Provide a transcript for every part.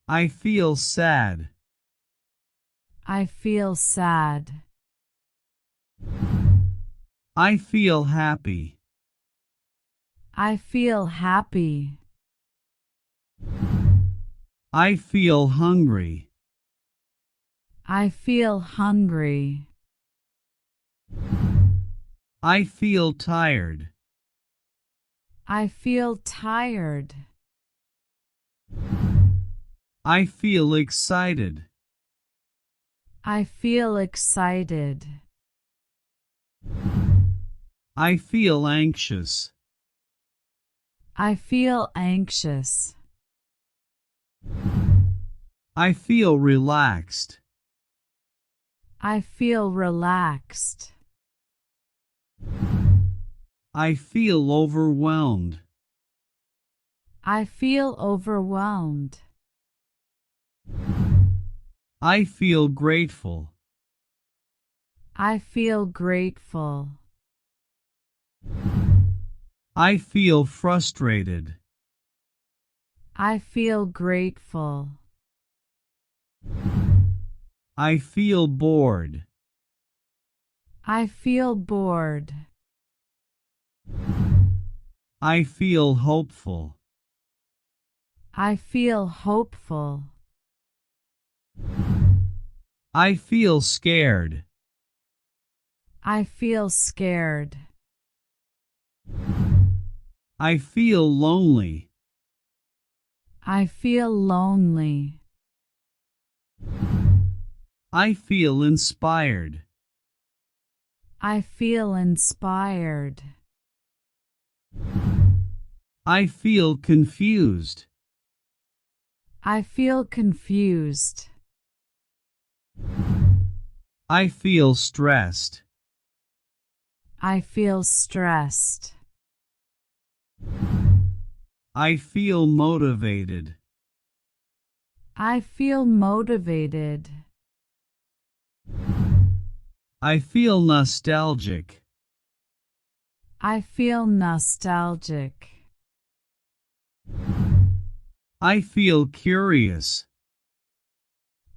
I feel sad. I feel sad. I feel happy. I feel happy. I feel hungry. I feel hungry. I feel tired. I feel tired. I feel excited. I feel excited. I feel anxious. I feel anxious. I feel relaxed. I feel relaxed. I feel overwhelmed. I feel overwhelmed. I feel grateful. I feel grateful. I feel frustrated. I feel grateful. I feel bored. I feel bored. I feel hopeful. I feel hopeful. I feel scared. I feel scared. I feel lonely. I feel lonely. I feel inspired. I feel inspired. I feel confused. I feel confused. I feel stressed. I feel stressed. I feel motivated. I feel motivated. I feel nostalgic. I feel nostalgic. I feel curious.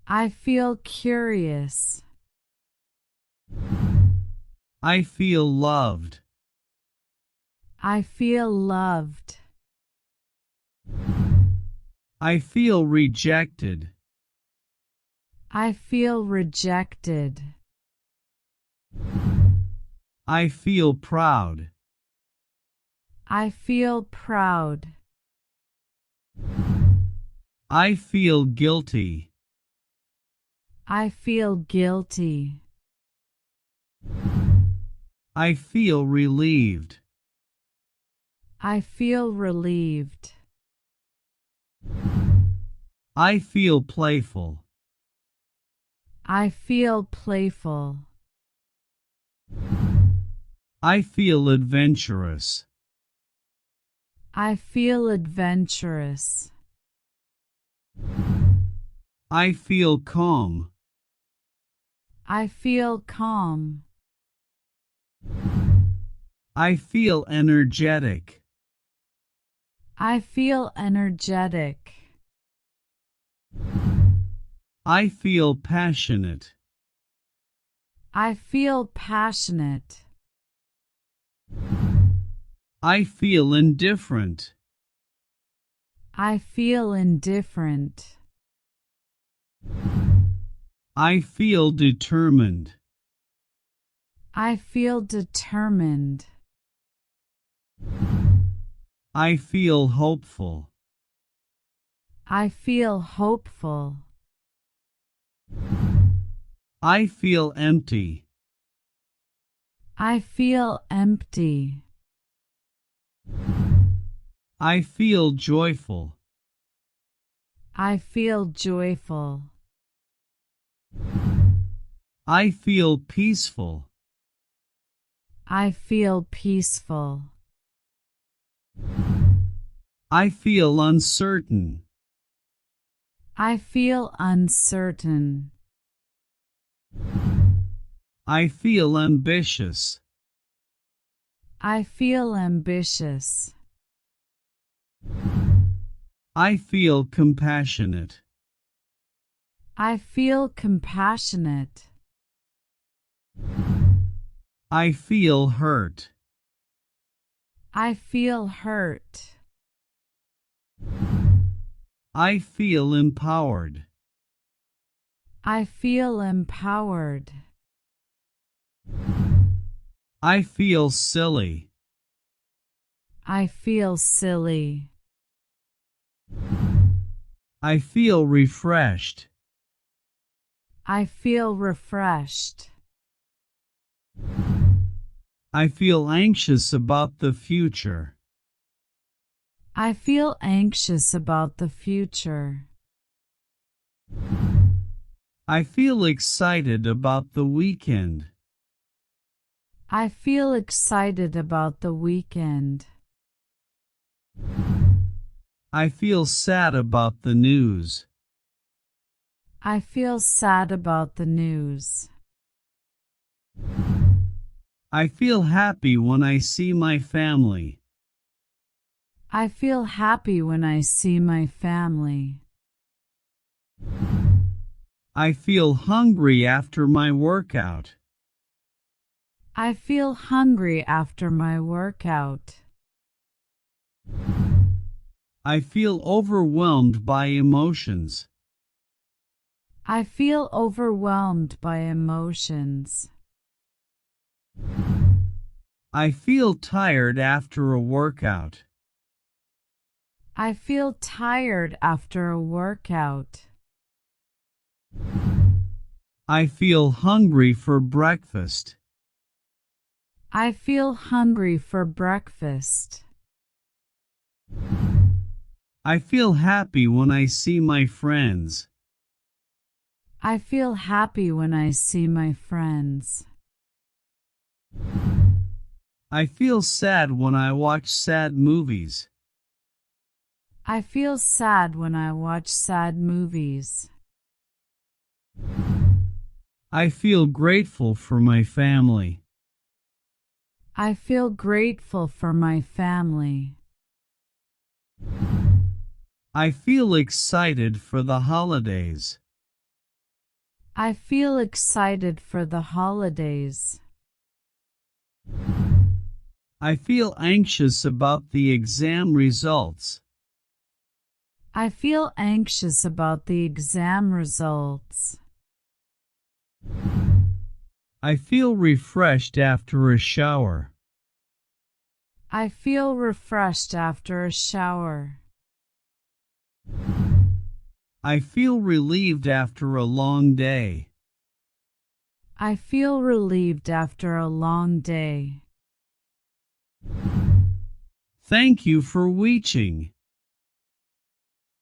I feel curious. I feel loved. I feel loved. I feel rejected. I feel rejected. I feel proud. I feel proud. I feel guilty. I feel guilty. I feel relieved. I feel relieved. I feel playful. I feel playful. I feel adventurous. I feel adventurous. I feel calm. I feel calm. I feel energetic. I feel energetic. I feel passionate. I feel passionate. I feel indifferent. I feel indifferent. I feel determined. I feel determined. I feel hopeful. I feel hopeful. I feel empty. I feel empty. I feel joyful. I feel joyful. I feel peaceful. I feel peaceful. I feel uncertain. I feel uncertain. I feel ambitious. I feel ambitious. I feel compassionate. I feel compassionate. I feel hurt. I feel hurt. I feel empowered. I feel empowered. I feel silly. I feel silly. I feel refreshed. I feel refreshed. I feel anxious about the future. I feel anxious about the future. I feel excited about the weekend. I feel excited about the weekend. I feel sad about the news. I feel sad about the news. I feel happy when I see my family. I feel happy when I see my family. I feel hungry after my workout. I feel hungry after my workout. I feel overwhelmed by emotions. I feel overwhelmed by emotions. I feel tired after a workout. I feel tired after a workout. I feel hungry for breakfast. I feel hungry for breakfast. I feel happy when I see my friends. I feel happy when I see my friends. I feel sad when I watch sad movies. I feel sad when I watch sad movies. I feel grateful for my family. I feel grateful for my family. I feel excited for the holidays. I feel excited for the holidays. I feel anxious about the exam results. I feel anxious about the exam results. I feel refreshed after a shower. I feel refreshed after a shower. I feel relieved after a long day. I feel relieved after a long day. Thank you for watching.